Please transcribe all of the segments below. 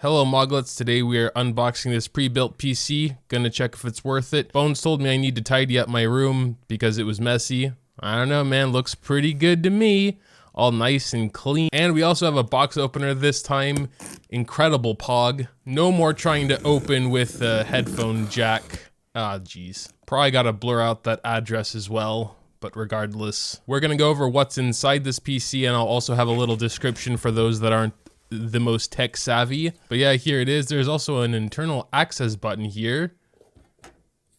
Hello Moglets, today we are unboxing this pre-built PC, gonna check if it's worth it. Bones told me I need to tidy up my room because it was messy. I don't know man, looks pretty good to me. All nice and clean. And we also have a box opener this time. Incredible Pog. No more trying to open with a headphone jack. Ah geez. Probably gotta blur out that address as well. But regardless, we're gonna go over what's inside this PC, and I'll also have a little description for those that aren't the most tech savvy. But yeah, here it is. There's also an internal access button here,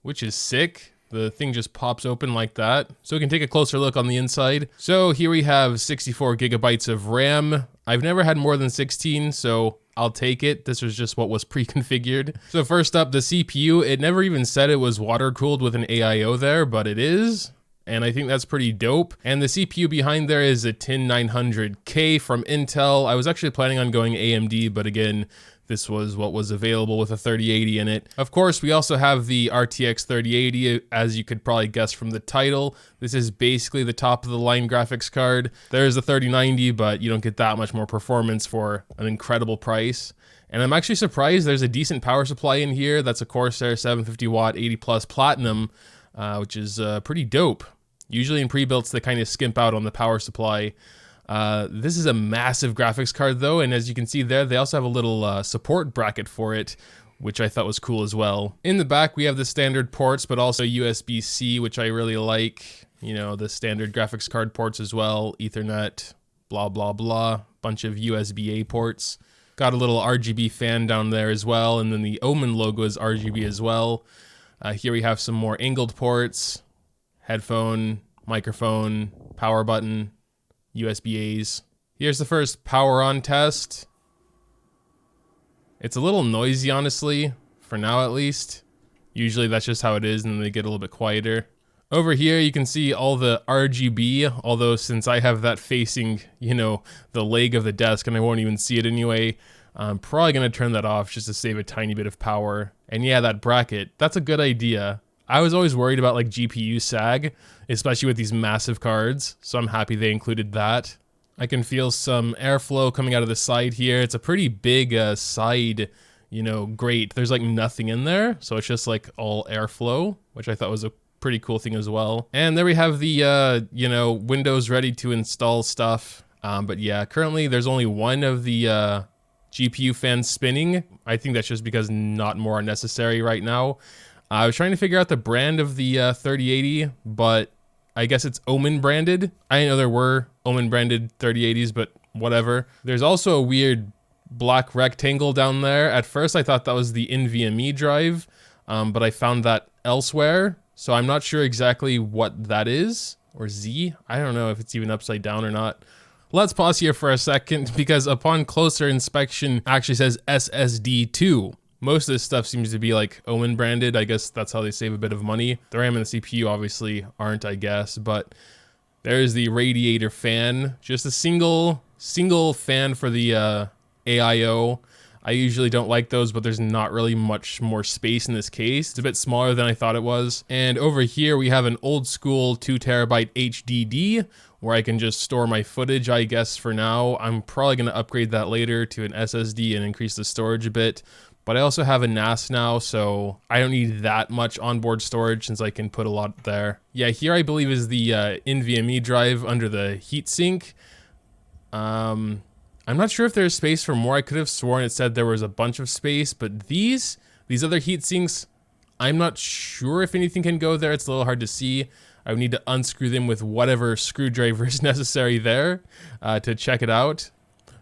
which is sick. The thing just pops open like that. So we can take a closer look on the inside. So here we have 64 gigabytes of RAM. I've never had more than 16, so I'll take it. This was just what was pre-configured. So first up, the CPU. It never even said it was water-cooled with an AIO there, but it is. And I think that's pretty dope. And the CPU behind there is a 10900K from Intel. I was actually planning on going AMD, but again, this was what was available with a 3080 in it. Of course, we also have the RTX 3080, as you could probably guess from the title. This is basically the top of the line graphics card. There's a 3090, but you don't get that much more performance for an incredible price. And I'm actually surprised there's a decent power supply in here. That's a Corsair 750 watt 80 plus platinum, which is pretty dope. Usually in pre-builts, they kind of skimp out on the power supply. This is a massive graphics card though, and as you can see there, they also have a little support bracket for it, which I thought was cool as well. In the back, we have the standard ports, but also USB-C, which I really like. You know, the standard graphics card ports as well, Ethernet, blah, blah, blah. Bunch of USB-A ports. Got a little RGB fan down there as well, and then the Omen logo is RGB as well. Here we have some more angled ports. Headphone, microphone, power button, USB-A's. Here's the first power on test. It's a little noisy, honestly, for now at least. Usually that's just how it is, and then they get a little bit quieter. Over here, you can see all the RGB, although since I have that facing, you know, the leg of the desk, and I won't even see it anyway, I'm probably gonna turn that off just to save a tiny bit of power. And yeah, that bracket, that's a good idea. I was always worried about like GPU sag, especially with these massive cards, so I'm happy they included that. I can feel some airflow coming out of the side here. It's a pretty big side, you know, grate. There's like nothing in there, so it's just like all airflow, which I thought was a pretty cool thing as well. And there we have the, you know, Windows ready to install stuff. But yeah, currently there's only one of the GPU fans spinning. I think that's just because not more are necessary right now. I was trying to figure out the brand of the 3080, but I guess it's Omen branded. I didn't know there were Omen branded 3080s, but whatever. There's also a weird black rectangle down there. At first I thought that was the NVMe drive, but I found that elsewhere. So I'm not sure exactly what that is, or Z. I don't know if it's even upside down or not. Let's pause here for a second, because upon closer inspection, it actually says SSD2. Most of this stuff seems to be like Omen branded. I guess that's how they save a bit of money. The RAM and the CPU obviously aren't, I guess, but there's the radiator fan. Just a single fan for the AIO. I usually don't like those, but there's not really much more space in this case. It's a bit smaller than I thought it was. And over here we have an old school 2 terabyte HDD where I can just store my footage, I guess, for now. I'm probably gonna upgrade that later to an SSD and increase the storage a bit. But I also have a NAS now, so I don't need that much onboard storage since I can put a lot there. Yeah, here I believe is the NVMe drive under the heatsink. I'm not sure if there's space for more. I could have sworn it said there was a bunch of space, but these other heatsinks, I'm not sure if anything can go there. It's a little hard to see. I would need to unscrew them with whatever screwdriver is necessary there to check it out.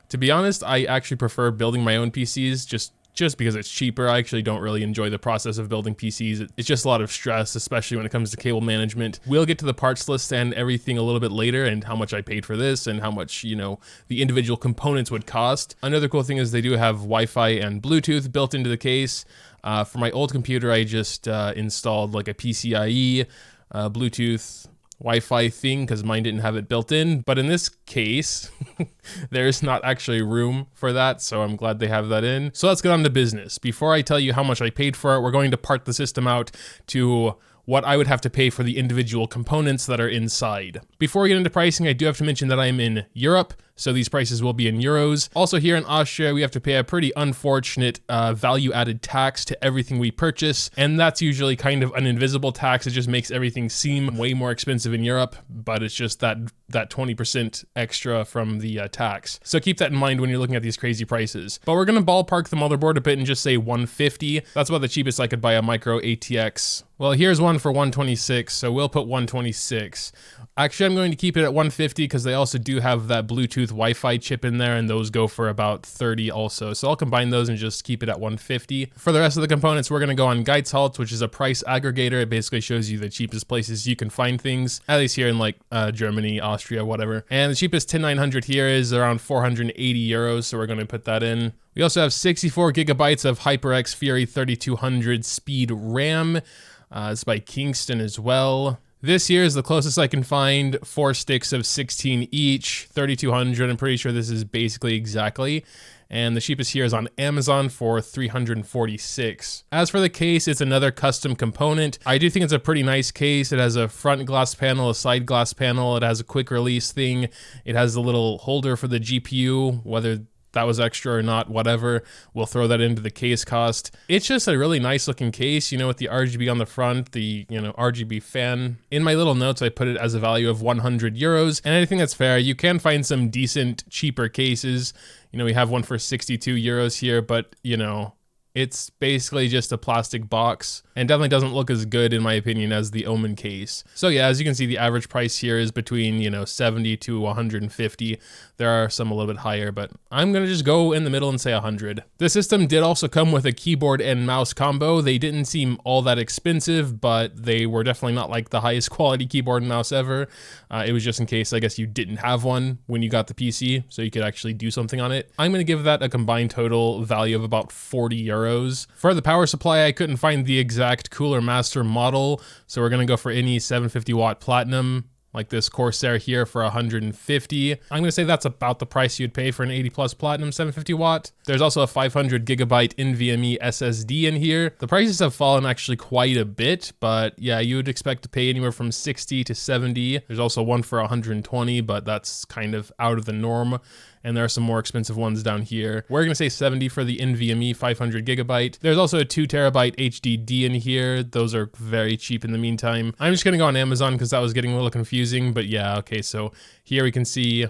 To be honest, I actually prefer building my own PCs just because it's cheaper. I actually don't really enjoy the process of building PCs. It's just a lot of stress, especially when it comes to cable management. We'll get to the parts list and everything a little bit later, and how much I paid for this and how much, you know, the individual components would cost. Another cool thing is they do have Wi-Fi and Bluetooth built into the case. For my old computer, I just installed like a PCIe, Bluetooth, Wi-Fi thing because mine didn't have it built in, but in this case there's not actually room for that, so I'm glad they have that in. So let's get on to business. Before I tell you how much I paid for it, we're going to part the system out to what I would have to pay for the individual components that are inside. Before we get into pricing, I do have to mention that I'm in Europe, so these prices will be in euros. Also here in Austria, we have to pay a pretty unfortunate value-added tax to everything we purchase, and that's usually kind of an invisible tax. It just makes everything seem way more expensive in Europe, but it's just that 20% extra from the tax. So keep that in mind when you're looking at these crazy prices. But we're gonna ballpark the motherboard a bit and just say 150. That's about the cheapest I could buy a micro ATX. Well, here's one for 126, so we'll put 126. Actually, I'm going to keep it at 150 because they also do have that Bluetooth Wi-Fi chip in there, and those go for about 30 also. So I'll combine those and just keep it at 150. For the rest of the components, we're gonna go on Geizhalt, which is a price aggregator. It basically shows you the cheapest places you can find things, at least here in like Germany, Austria, whatever. And the cheapest 10900 here is around 480 euros, so we're gonna put that in. We also have 64 gigabytes of HyperX Fury 3200 speed RAM. It's by Kingston as well. This here is the closest I can find, 4 sticks of 16 each, 3200. I'm pretty sure this is basically exactly. And the cheapest here is on Amazon for 346. As for the case, it's another custom component. I do think it's a pretty nice case. It has a front glass panel, a side glass panel. It has a quick release thing. It has a little holder for the GPU, whether that was extra or not, whatever. We'll throw that into the case cost. It's just a really nice looking case, you know, with the RGB on the front, the, you know, RGB fan. In my little notes, I put it as a value of 100 euros, and I think that's fair. You can find some decent, cheaper cases. You know, we have one for 62 euros here, but, you know, it's basically just a plastic box and definitely doesn't look as good, in my opinion, as the Omen case. So yeah, as you can see, the average price here is between, you know, 70 to 150. There are some a little bit higher, but I'm gonna just go in the middle and say 100. The system did also come with a keyboard and mouse combo. They didn't seem all that expensive, but they were definitely not like the highest quality keyboard and mouse ever. It was just in case, I guess, you didn't have one when you got the PC, so you could actually do something on it. I'm gonna give that a combined total value of about 40 euros. For the power supply, I couldn't find the exact Cooler Master model, so we're gonna go for any 750 watt platinum, like this Corsair here, for 150. I'm gonna say that's about the price you'd pay for an 80 plus platinum 750 watt. There's also a 500 gigabyte NVMe SSD in here. The prices have fallen actually quite a bit, but yeah, you would expect to pay anywhere from 60 to 70. There's also one for 120, but that's kind of out of the norm. And there are some more expensive ones down here. We're gonna say 70 for the NVMe 500 gigabyte. There's also a 2 terabyte HDD in here. Those are very cheap in the meantime. I'm just gonna go on Amazon because that was getting a little confusing, but yeah, okay, so here we can see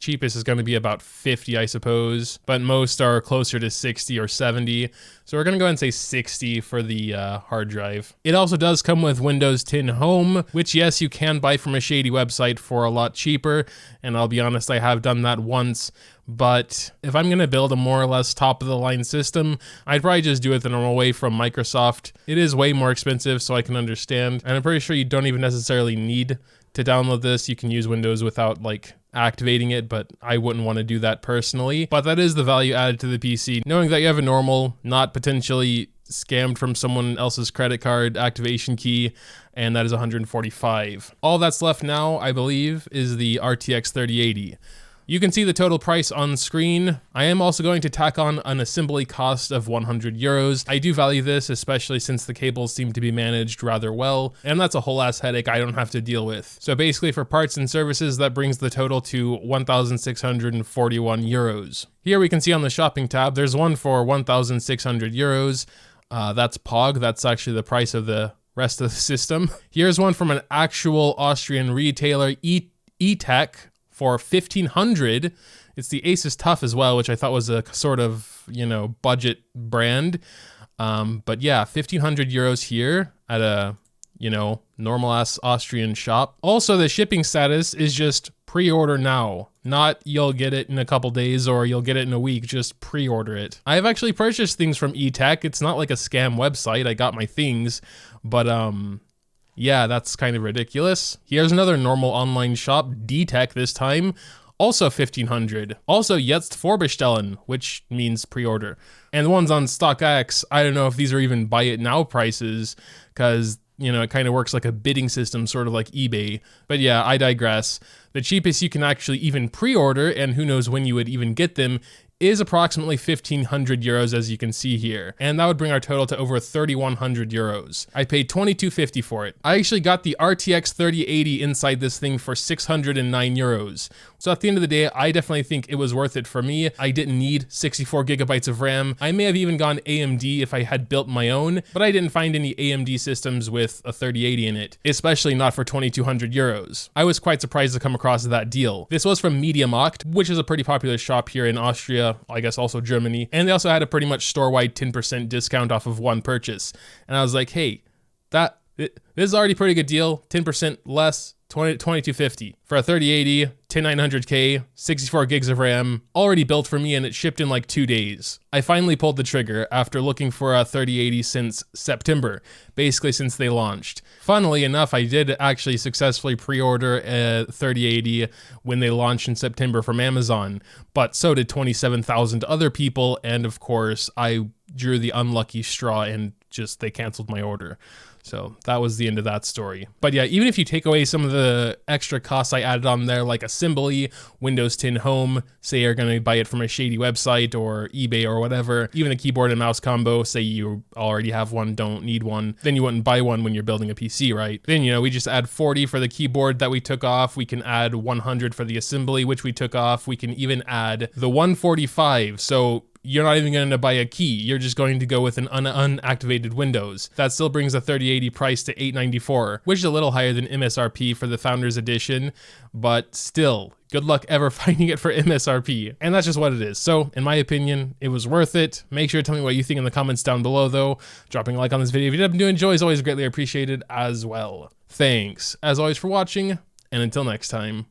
cheapest is going to be about 50, I suppose, but most are closer to 60 or 70. So we're going to go ahead and say 60 for the hard drive. It also does come with Windows 10 Home, which yes, you can buy from a shady website for a lot cheaper. And I'll be honest, I have done that once. But if I'm going to build a more or less top of the line system, I'd probably just do it the normal way from Microsoft. It is way more expensive, so I can understand. And I'm pretty sure you don't even necessarily need to download this. You can use Windows without like activating it, but I wouldn't want to do that personally. But that is the value added to the PC, knowing that you have a normal, not potentially scammed from someone else's credit card activation key, and that is 145. All that's left now, I believe, is the RTX 3080. You can see the total price on screen. I am also going to tack on an assembly cost of 100 euros. I do value this, especially since the cables seem to be managed rather well, and that's a whole ass headache I don't have to deal with. So basically for parts and services, that brings the total to 1,641 euros. Here we can see on the shopping tab, there's one for 1,600 euros. That's POG, that's actually the price of the rest of the system. Here's one from an actual Austrian retailer, E-Tech, for 1,500. It's the Asus Tough as well, which I thought was a sort of, you know, budget brand. But yeah, 1,500 euros here at a, you know, normal ass Austrian shop. Also, the shipping status is just pre-order now, not you'll get it in a couple days or you'll get it in a week. Just pre-order it. I have actually purchased things from E-Tech. It's not like a scam website. I got my things, but yeah, that's kind of ridiculous. Here's another normal online shop, D-Tech this time, also 1,500. Also, jetzt vorbestellen, which means pre-order. And the ones on StockX, I don't know if these are even buy it now prices, because, you know, it kind of works like a bidding system, sort of like eBay. But yeah, I digress. The cheapest you can actually even pre-order, and who knows when you would even get them, is approximately 1,500 euros, as you can see here. And that would bring our total to over 3,100 euros. I paid 22.50 for it. I actually got the RTX 3080 inside this thing for 609 euros, So at the end of the day, I definitely think it was worth it for me. I didn't need 64 gigabytes of RAM. I may have even gone AMD if I had built my own, but I didn't find any AMD systems with a 3080 in it, especially not for 2,200 euros. I was quite surprised to come across that deal. This was from MediaMarkt, which is a pretty popular shop here in Austria, I guess also Germany, and they also had a pretty much store-wide 10% discount off of one purchase. And I was like, hey, this is already a pretty good deal, 10% less, 2250 for a 3080, 10900K, 64 gigs of RAM, already built for me, and it shipped in like 2 days. I finally pulled the trigger after looking for a 3080 since September, basically since they launched. Funnily enough, I did actually successfully pre-order a 3080 when they launched in September from Amazon, but so did 27,000 other people, and of course, I drew the unlucky straw and they canceled my order. So that was the end of that story. But yeah, even if you take away some of the extra costs I added on there, like assembly, Windows 10 Home, say you're going to buy it from a shady website or eBay or whatever, even a keyboard and mouse combo, say you already have one, don't need one, then you wouldn't buy one when you're building a PC, right? Then, we just add 40 for the keyboard that we took off. We can add 100 for the assembly, which we took off. We can even add the 145. So you're not even going to buy a key. You're just going to go with an unactivated Windows. That still brings the 3080 price to $894, which is a little higher than MSRP for the Founders Edition, but still, good luck ever finding it for MSRP. And that's just what it is. So, in my opinion, it was worth it. Make sure to tell me what you think in the comments down below, though. Dropping a like on this video if you do enjoy is always greatly appreciated as well. Thanks, as always, for watching, and until next time.